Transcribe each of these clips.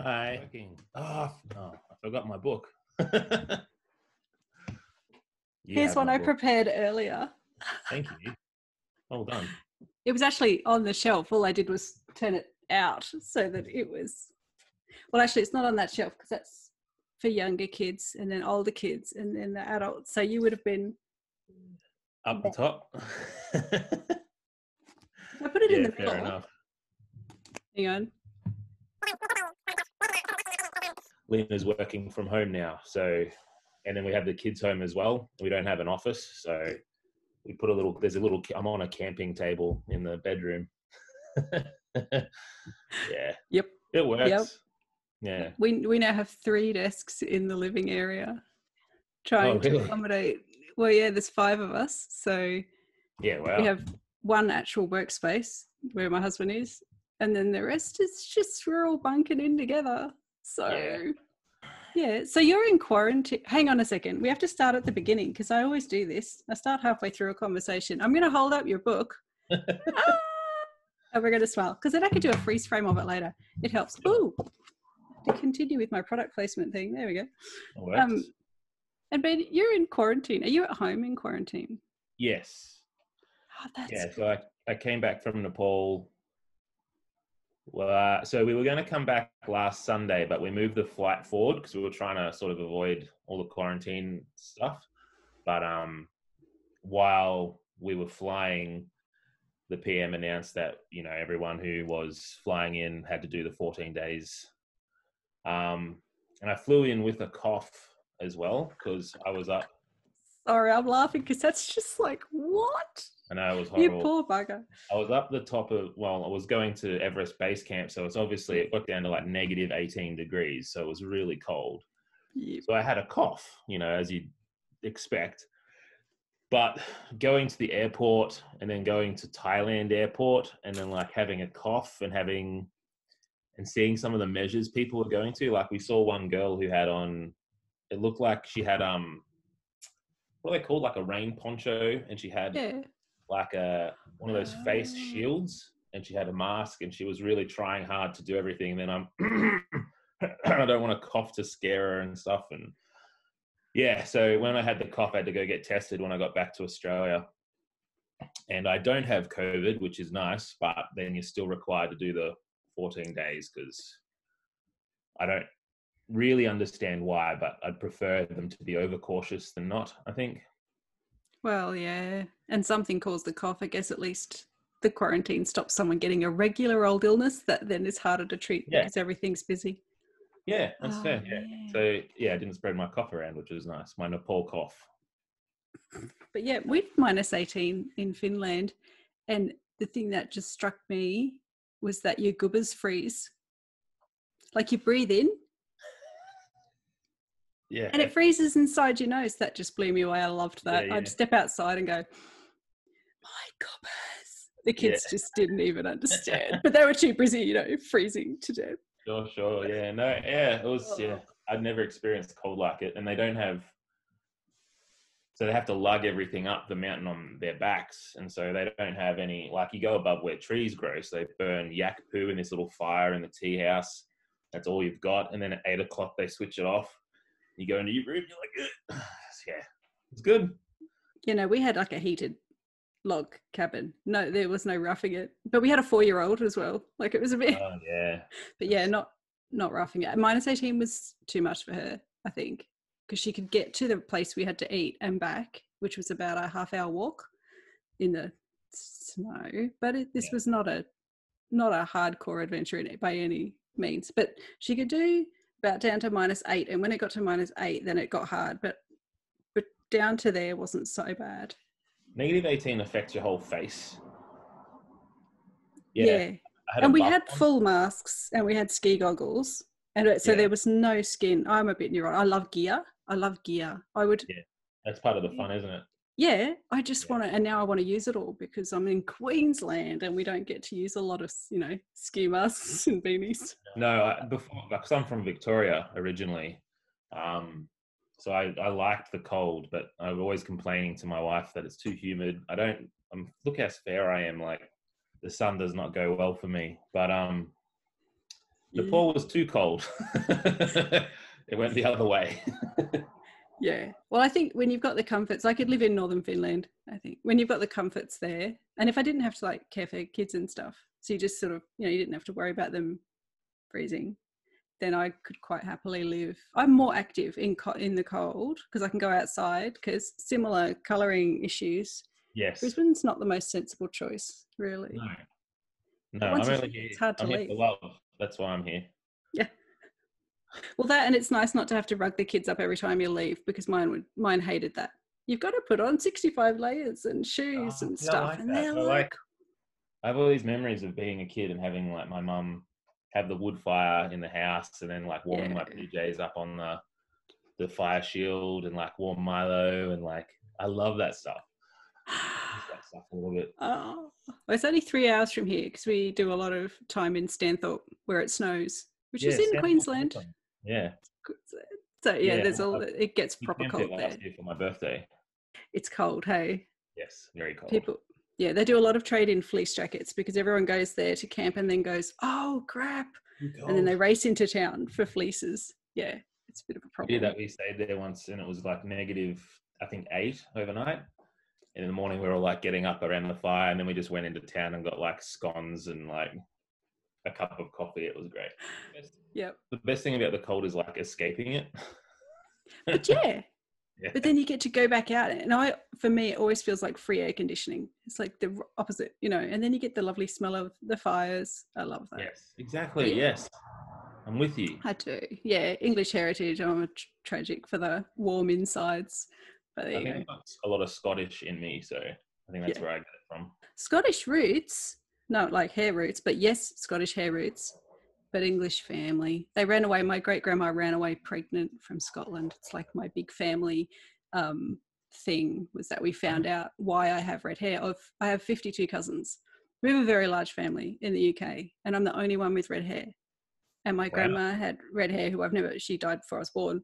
Hi. Oh, I forgot my book. Here's one I prepared earlier. Thank you. Well done. It was actually on the shelf. All I did was turn it out so that it was... Well, actually, it's not on that shelf because that's for younger kids and then older kids and then the adults. So you would have been... Up the top. I put it in the middle. Fair enough. Hang on. Lena's working from home now, and then we have the kids home as well. We don't have an office, so we put I'm on a camping table in the bedroom. Yeah. Yep. It works. Yep. Yeah. We now have 3 desks in the living area trying really? to accommodate. Well, yeah, there's 5 of us. So yeah, wow. We have one actual workspace where my husband is, and then the rest is just we're all bunking in together. So yeah. So you're in quarantine. Hang on a second. We have to start at the beginning because I always do this. I start halfway through a conversation. I'm going to hold up your book. And we're going to smile because then I could do a freeze frame of it later. It helps. Ooh, to continue with my product placement thing. There we go. And Ben, you're in quarantine. Are you at home in quarantine? Yes. Oh, that's yeah. good. So I came back from Nepal. Well, so we were going to come back last Sunday, but we moved the flight forward because we were trying to sort of avoid all the quarantine stuff. But while we were flying, the PM announced that, everyone who was flying in had to do the 14 days. And I flew in with a cough as well because I was up. Sorry, I'm laughing because that's just like, what? I know, it was horrible. You poor bugger. I was up the top of, I was going to Everest Base Camp, so it got down to like negative 18 degrees, so it was really cold. Yep. So I had a cough, as you'd expect. But going to the airport and then going to Thailand airport and then like having a cough and seeing some of the measures people were going to, like we saw one girl who had on, it looked like she had, what are they called? Like a rain poncho, and she had like one of those face shields, and she had a mask, and she was really trying hard to do everything. And then I don't want to cough to scare her and stuff. And yeah, so when I had the cough, I had to go get tested when I got back to Australia. And I don't have COVID, which is nice, but then you're still required to do the 14 days because I don't really understand why, but I'd prefer them to be overcautious than not, I think. Well, yeah. And something caused the cough. I guess at least the quarantine stops someone getting a regular old illness that then is harder to treat because everything's busy. Yeah, that's fair. Yeah. So, I didn't spread my cough around, which was nice. My Nepal cough. But yeah, we've minus 18 in Finland. And the thing that just struck me was that your goobers freeze. Like you breathe in. Yeah. And it freezes inside your nose. That just blew me away. I loved that. Yeah. I'd step outside and go, my goobers. The kids just didn't even understand. But they were too busy, freezing to death. Sure. Yeah. No, it was, I'd never experienced cold like it. And they don't have, so they have to lug everything up the mountain on their backs. And so they don't have any, like you go above where trees grow. So they burn yak poo in this little fire in the tea house. That's all you've got. And then at 8 o'clock, they switch it off. You go into your room, you're like, yeah, it's good. We had like a heated log cabin. No, there was no roughing it. But we had a 4-year-old as well. Like it was a bit. Oh, yeah. But yeah, not roughing it. Minus 18 was too much for her, I think, because she could get to the place we had to eat and back, which was about a half-hour walk in the snow. But this was not a hardcore adventure by any means. But she could do about down to minus 8, and when it got to minus 8, then it got hard. But down to there wasn't so bad. Negative 18 affects your whole face. Yeah. And we had full masks and we had ski goggles. And so there was no skin. I'm a bit neurotic. I love gear. I would. Yeah. That's part of the fun, isn't it? Yeah. I just want to, and now I want to use it all because I'm in Queensland and we don't get to use a lot of, ski masks and beanies. No, before, because I'm from Victoria originally. So I liked the cold, but I'm always complaining to my wife that it's too humid. Look how fair I am. Like the sun does not go well for me, but Nepal was too cold. It went the other way. Yeah. Well, I think when you've got the comforts, I could live in northern Finland, I think, when you've got the comforts there. And if I didn't have to like care for kids and stuff, so you just sort of, you didn't have to worry about them freezing, then I could quite happily live. I'm more active in the cold because I can go outside, because similar colouring issues. Yes. Brisbane's not the most sensible choice, really. No, I'm only here. It's hard to leave. For love. That's why I'm here. Yeah. Well, that, and it's nice not to have to rug the kids up every time you leave, because mine hated that. You've got to put on 65 layers and shoes and stuff. Like and that. they're like, I have all these memories of being a kid and having like my mum have the wood fire in the house, and then like warming my PJs up on the fire shield, and like warm Milo, and like I love that stuff. I miss that stuff a little bit. Oh, well, it's only 3 hours from here because we do a lot of time in Stanthorpe where it snows, which is in Queensland. Yeah. So there's it gets proper cold there. Last year for my birthday. It's cold, hey? Yes, very cold. They do a lot of trade in fleece jackets because everyone goes there to camp and then goes, oh crap, and then they race into town for fleeces. Yeah, it's a bit of a problem. We stayed there once and it was like negative, I think 8 overnight. And in the morning we were all like getting up around the fire, and then we just went into town and got like scones and like a cup of coffee. It was great. Yeah. The best thing about the cold is like escaping it. But yeah. But then you get to go back out, and for me, it always feels like free air conditioning. It's like the opposite, and then you get the lovely smell of the fires. I love that. Yes, exactly. Yeah. Yes, I'm with you. I do. Yeah, English heritage. I'm tragic for the warm insides. But I think I've got a lot of Scottish in me, so I think that's where I get it from. Scottish roots, not like hair roots, but yes, Scottish hair roots. But English family. They ran away. My great-grandma ran away pregnant from Scotland. It's like my big family thing was that we found out why I have red hair. I have 52 cousins. We have a very large family in the UK, and I'm the only one with red hair. And my grandma had red hair, she died before I was born.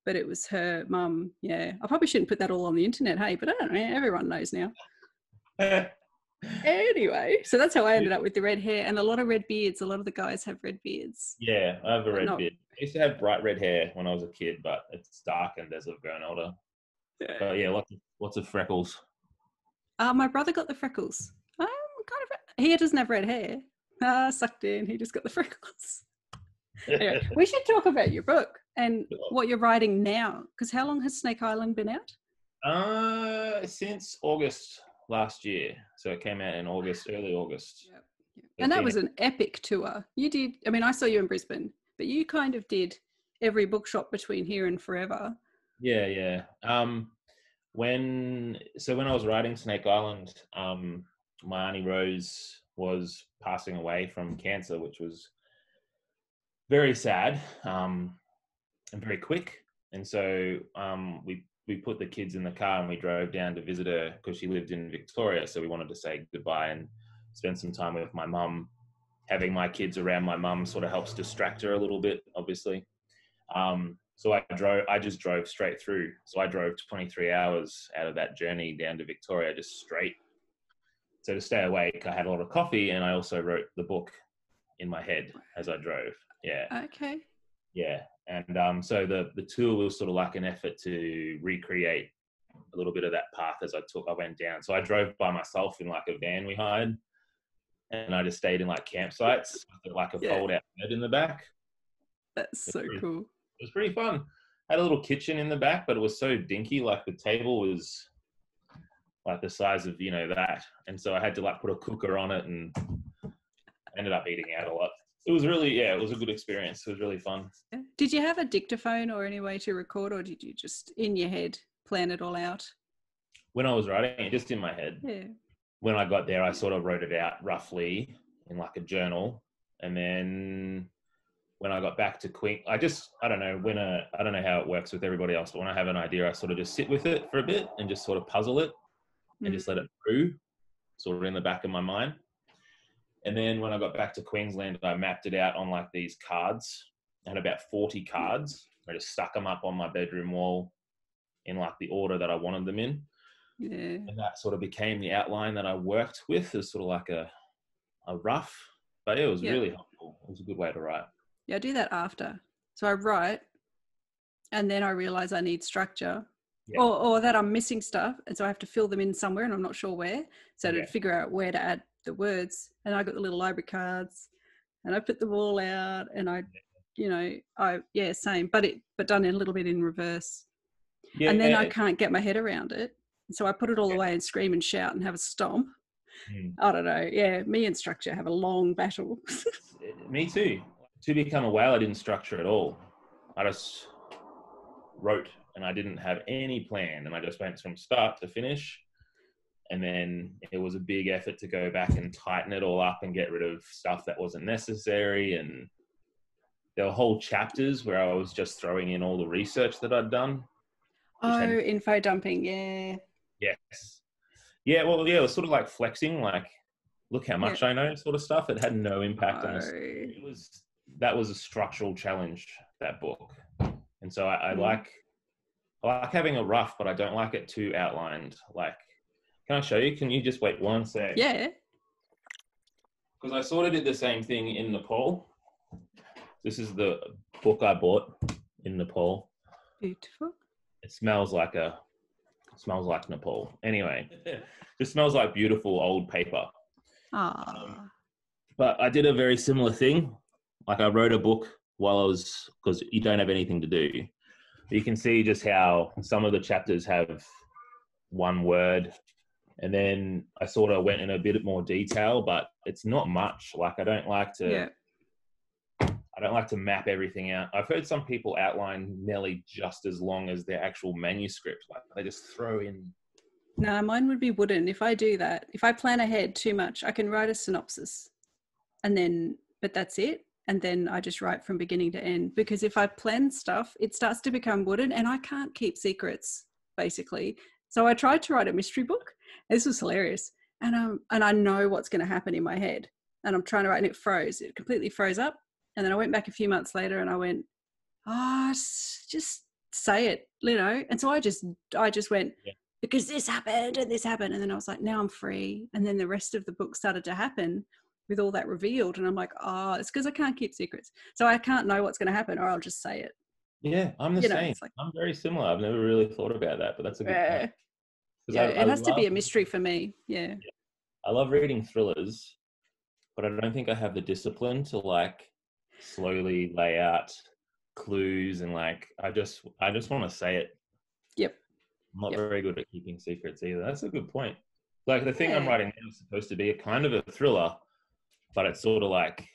But it was her mum. Yeah. I probably shouldn't put that all on the internet, hey, but I don't know. Everyone knows now. Anyway, so that's how I ended up with the red hair and a lot of red beards. A lot of the guys have red beards. Yeah, I have a red beard. I used to have bright red hair when I was a kid, but it's darkened as I've grown older. Yeah. But yeah, lots of freckles. My brother got the freckles. He doesn't have red hair. Sucked in. He just got the freckles. Anyway, we should talk about your book and what you're writing now. Because how long has Snake Island been out? Since August last year. So it came out in early August. Yep. And that was an epic tour. You did, I saw you in Brisbane, but you kind of did every bookshop between here and forever. Yeah. When I was writing Snake Island, my Auntie Rose was passing away from cancer, which was very sad and very quick. And so we put the kids in the car and we drove down to visit her because she lived in Victoria. So we wanted to say goodbye and spend some time with my mum. Having my kids around my mum sort of helps distract her a little bit, obviously. So I just drove straight through. So I drove 23 hours out of that journey down to Victoria, just straight. So to stay awake, I had a lot of coffee, and I also wrote the book in my head as I drove. Yeah. Okay. Yeah. And so the tour was sort of like an effort to recreate a little bit of that path as I went down. So I drove by myself in like a van we hired, and I just stayed in like campsites with like a fold out bed in the back. That's so cool. It was pretty fun. I had a little kitchen in the back, but it was so dinky. Like the table was like the size of, that. And so I had to like put a cooker on it, and ended up eating out a lot. It was really, it was a good experience. It was really fun. Did you have a dictaphone or any way to record, or did you just in your head plan it all out? When I was writing it, just in my head. Yeah. When I got there, I sort of wrote it out roughly in like a journal. And then when I got back to I don't know how it works with everybody else, but when I have an idea, I sort of just sit with it for a bit and just sort of puzzle it and just let it brew sort of in the back of my mind. And then when I got back to Queensland, I mapped it out on like these cards. I had about 40 cards. I just stuck them up on my bedroom wall in like the order that I wanted them in. Yeah. And that sort of became the outline that I worked with as sort of like a rough But it was really helpful. It was a good way to write. Yeah, I do that after. So I write, and then I realize I need structure, or that I'm missing stuff, and so I have to fill them in somewhere, and I'm not sure where. So to figure out where to add the words, and I got the little library cards, and I put them all out, and same, but done a little bit in reverse. Yeah, and then I can't get my head around it, so I put it all away and scream and shout and have a stomp. I don't know. Yeah, me and structure have a long battle. Me too. To become a whale, I didn't structure at all. I just wrote, and I didn't have any plan, and I just went from start to finish. And then it was a big effort to go back and tighten it all up and get rid of stuff that wasn't necessary. And there were whole chapters where I was just throwing in all the research that I'd done. Info dumping, yeah. Yes. Yeah, well, yeah, it was sort of like flexing, like, look how much I know sort of stuff. It had no impact on the story. That was a structural challenge, that book. And so I like having a rough, but I don't like it too outlined. Like, can I show you? Can you just wait one sec? Yeah. Because I sort of did the same thing in Nepal. This is the book I bought in Nepal. Beautiful. It smells like Nepal. Anyway, it smells like beautiful old paper. But I did a very similar thing. Like, I wrote a book because you don't have anything to do. You can see just how some of the chapters have one word. And then I sort of went in a bit more detail, but it's not much. Like, I don't like to map everything out. I've heard some people outline nearly just as long as their actual manuscript. Like, they just throw in. No, mine would be wooden. If I do that, if I plan ahead too much, I can write a synopsis but that's it. And then I just write from beginning to end, because if I plan stuff, it starts to become wooden, and I can't keep secrets, basically. So I tried to write a mystery book. This was hilarious. And I know what's going to happen in my head, and I'm trying to write, and it froze. It completely froze up. And then I went back a few months later and I went, just say it, And so I just went, because this happened and this happened. And then I was like, now I'm free. And then the rest of the book started to happen with all that revealed. And I'm like, it's because I can't keep secrets. So I can't know what's going to happen, or I'll just say it. Yeah, I'm the same. Like, I'm very similar. I've never really thought about that, but that's a good point. Yeah, it has to be a mystery for me. Yeah. I love reading thrillers, but I don't think I have the discipline to like slowly lay out clues, and like I just want to say it. Yep. I'm not very good at keeping secrets either. That's a good point. Like, the thing I'm writing now is supposed to be a kind of a thriller, but it's sort of like,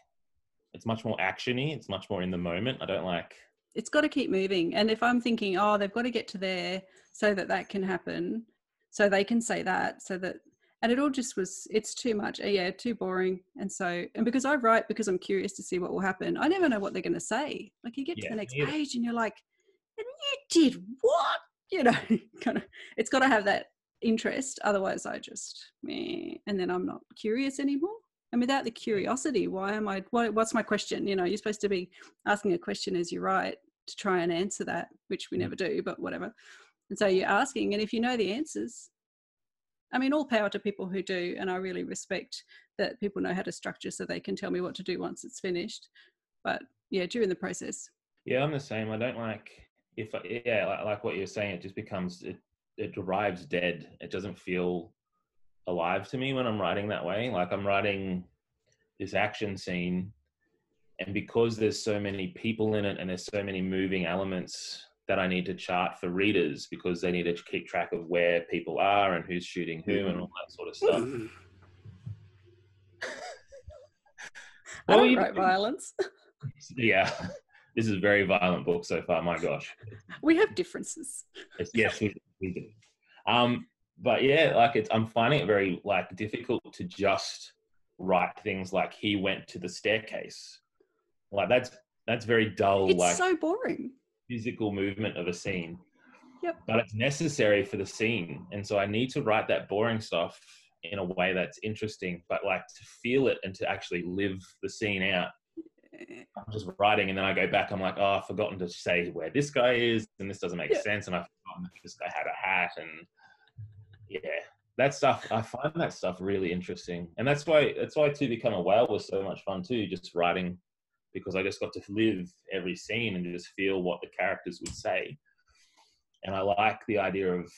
it's much more actiony. It's much more in the moment. I don't like. It's got to keep moving. And if I'm thinking, they've got to get to there so that can happen, so they can say that, and it all just it's too much. Yeah, too boring. And because I write because I'm curious to see what will happen, I never know what they're going to say. Like, you get to the next page and you're like, and you did what? Kind of, it's got to have that interest. Otherwise I just, and then I'm not curious anymore. And without the curiosity, what's my question? You're supposed to be asking a question as you write to try and answer that, which we never do, but whatever. And so you're asking, and if you know the answers, all power to people who do, and I really respect that people know how to structure so they can tell me what to do once it's finished. But yeah, during the process. Yeah, I'm the same. I don't like, like what you're saying, it just becomes, it arrives dead. It doesn't feel alive to me when I'm writing that way. Like, I'm writing this action scene, and because there's so many people in it and there's so many moving elements that I need to chart for readers, because they need to keep track of where people are and who's shooting who and all that sort of stuff. I don't write violence. Yeah, this is a very violent book so far. My gosh, we have differences. Yes, we do. But yeah, like, I'm finding it very like difficult to just write things like, he went to the staircase. Like, that's very dull. It's so boring. Physical movement of a scene. Yep. But it's necessary for the scene. And so I need to write that boring stuff in a way that's interesting, but like to feel it and to actually live the scene out. I'm just writing, and then I go back, I'm like, I've forgotten to say where this guy is, and this doesn't make sense, and I've forgotten that this guy had a hat, and that stuff, I find that stuff really interesting. And that's why To Become a Whale was so much fun too, just writing, because I just got to live every scene and just feel what the characters would say. And I like the idea of,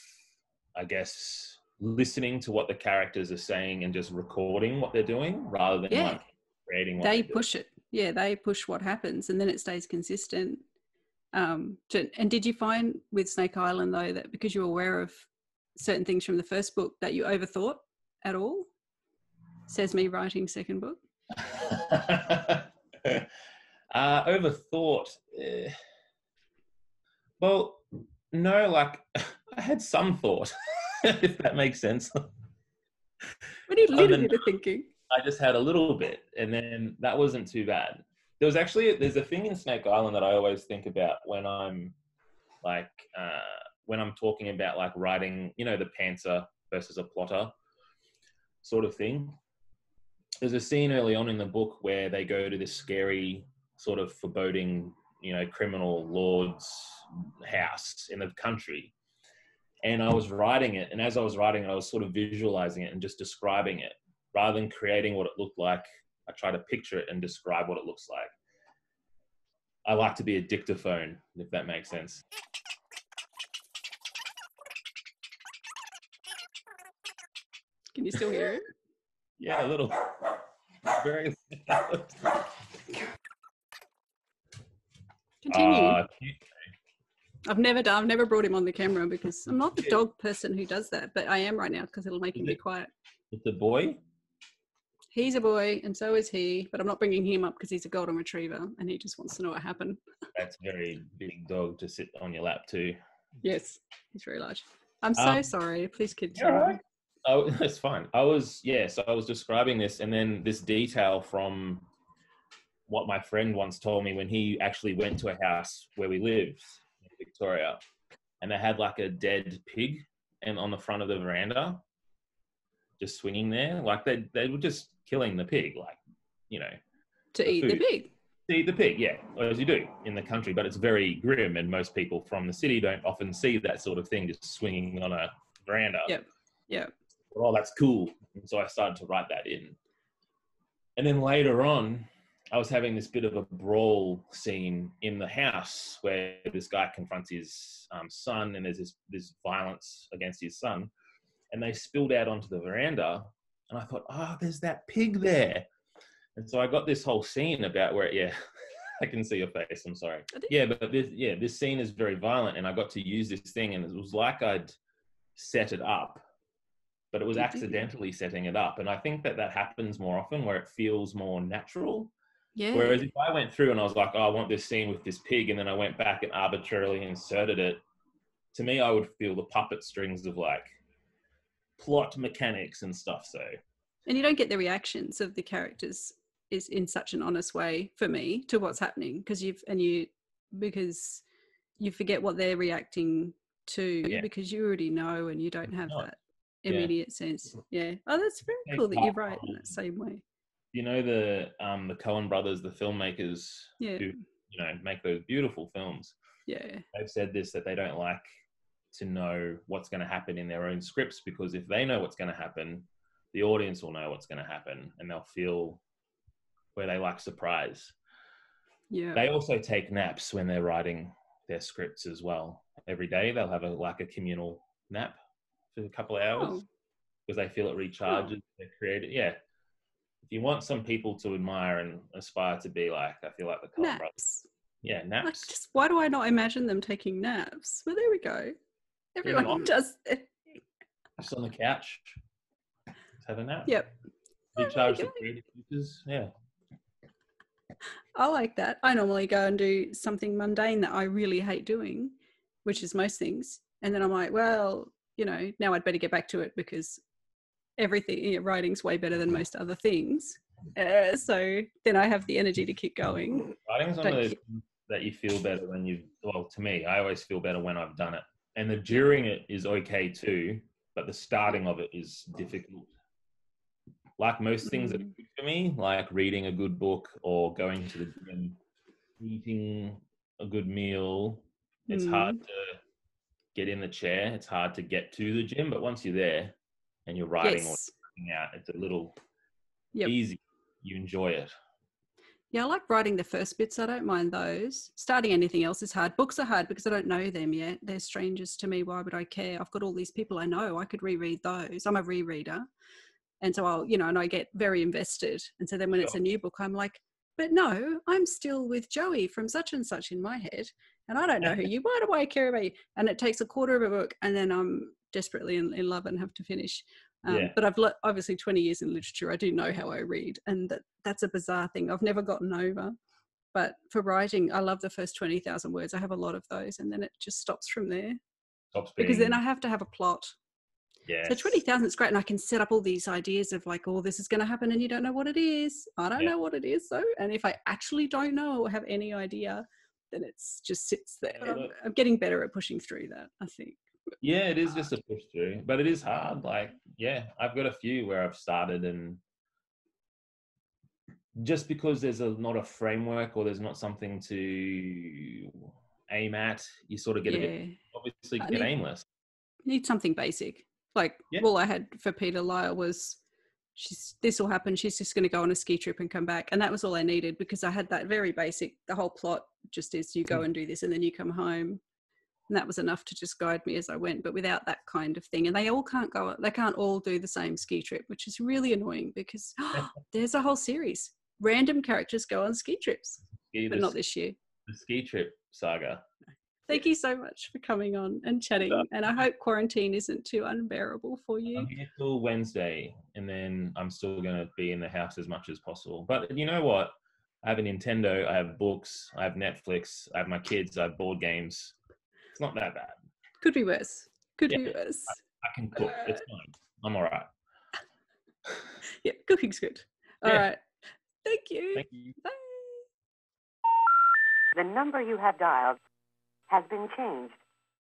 I guess, listening to what the characters are saying and just recording what they're doing rather than like creating what they they push it. Yeah, they push what happens and then it stays consistent. And did you find with Snake Island though that because you're aware of certain things from the first book that you overthought at all? Says me writing second book. Overthought. Well, no, like I had some thought, if that makes sense. We need a little bit of thinking. I just had a little bit, and then that wasn't too bad. There's a thing in Snake Island that I always think about when I'm like, when I'm talking about like writing, you know, the pantser versus a plotter sort of thing. There's a scene early on in the book where they go to this scary sort of foreboding, you know, criminal lord's house in the country. And I was writing it. And as I was writing it, I was sort of visualizing it and just describing it. Rather than creating what it looked like, I try to picture it and describe what it looks like. I like to be a dictaphone, if that makes sense. Can you still hear it? Yeah, a little. Very loud. Continue. I've never brought him on the camera because I'm not the dog person who does that, but I am right now because it'll make him be quiet. It's a boy? He's a boy and so is he, but I'm not bringing him up because he's a golden retriever and he just wants to know what happened. That's a very big dog to sit on your lap too. Yes, he's very large. I'm so sorry. Please continue. You're right. Oh, that's fine. I was describing this, and then this detail from what my friend once told me when he actually went to a house where we lived in Victoria, and they had like a dead pig and on the front of the veranda, just swinging there. Like they were just killing the pig, like, you know. To eat the pig. To eat the pig, yeah, as you do in the country, but it's very grim, and most people from the city don't often see that sort of thing just swinging on a veranda. Yep. Oh, that's cool. And so I started to write that in. And then later on, I was having this bit of a brawl scene in the house where this guy confronts his son, and there's this violence against his son. And they spilled out onto the veranda. And I thought, there's that pig there. And so I got this whole scene about where, I can see your face. I'm sorry. Yeah, but this scene is very violent, and I got to use this thing, and it was like I'd set it up, but it was accidentally setting it up. And I think that happens more often where it feels more natural. Yeah. Whereas if I went through and I was like, I want this scene with this pig, and then I went back and arbitrarily inserted it, to me, I would feel the puppet strings of like plot mechanics and stuff. So, and you don't get the reactions of the characters is in such an honest way for me to what's happening, because you forget what they're reacting to because you already know, and you don't have that immediate sense. Yeah. Oh, that's very cool that you write in that same way. You know, the Coen brothers, the filmmakers who, you know, make those beautiful films. Yeah. They've said this, that they don't like to know what's going to happen in their own scripts, because if they know what's going to happen, the audience will know what's going to happen, and they'll feel where they like surprise. Yeah. They also take naps when they're writing their scripts as well. Every day they'll have a communal nap for a couple of hours because they feel it recharges their creative. Yeah. If you want some people to admire and aspire to be like, I feel like the Coen brothers. Yeah, naps. Like, just why do I not imagine them taking naps? Well, there we go. Everyone does it. Just on the couch. Just have a nap. Yep. Recharge the creative juices. Yeah. I like that. I normally go and do something mundane that I really hate doing, which is most things. And then I'm like, well, you know, now I'd better get back to it because everything, writing's way better than most other things. So then I have the energy to keep going. Writing's one of those things that you feel better when to me, I always feel better when I've done it. And the during it is okay too, but the starting of it is difficult. Like most things that are good for me, like reading a good book or going to the gym, eating a good meal, it's hard to get in the chair. It's hard to get to the gym, but once you're there, and you're writing or Yes. typing out. It's a little Yep. easy. You enjoy it. Yeah, I like writing the first bits. I don't mind those. Starting anything else is hard. Books are hard because I don't know them yet. They're strangers to me. Why would I care? I've got all these people I know. I could reread those. I'm a rereader. And so I'll, and I get very invested. And so then when it's a new book, I'm like, but no, I'm still with Joey from such and such in my head. And I don't know who you, why do I care about you? And it takes a quarter of a book and then I'm desperately in love and have to finish. But I've obviously 20 years in literature. I do know how I read, and that's a bizarre thing I've never gotten over. But for writing, I love the first 20,000 words. I have a lot of those, and then it just stops from there. Because then I have to have a plot. Yes. So 20,000 is great, and I can set up all these ideas of like, oh, this is going to happen, and you don't know what it is. I don't know what it is, though. And if I actually don't know or have any idea, then it just sits there. But I'm getting better at pushing through that, I think. Yeah, it is just a push through, but it is hard. Like, I've got a few where I've started, and just because there's not a framework or there's not something to aim at, you sort of get a bit, obviously get aimless. Need something basic. Like all I had for Peter Lyle was, this will happen. She's just going to go on a ski trip and come back. And that was all I needed, because I had that very basic, the whole plot just is you go and do this and then you come home. And that was enough to just guide me as I went, but without that kind of thing. And they can't all do the same ski trip, which is really annoying, because there's a whole series. Random characters go on ski trips, but not this year. The ski trip saga. Thank you so much for coming on and chatting. And I hope quarantine isn't too unbearable for you. I'm here till Wednesday, and then I'm still going to be in the house as much as possible. But you know what? I have a Nintendo, I have books, I have Netflix, I have my kids, I have board games. It's not that bad. Could be worse. Could be worse. I can cook. It's fine. I'm all right. Yeah, cooking's good. All right. Thank you. Thank you. Bye. The number you have dialed has been changed.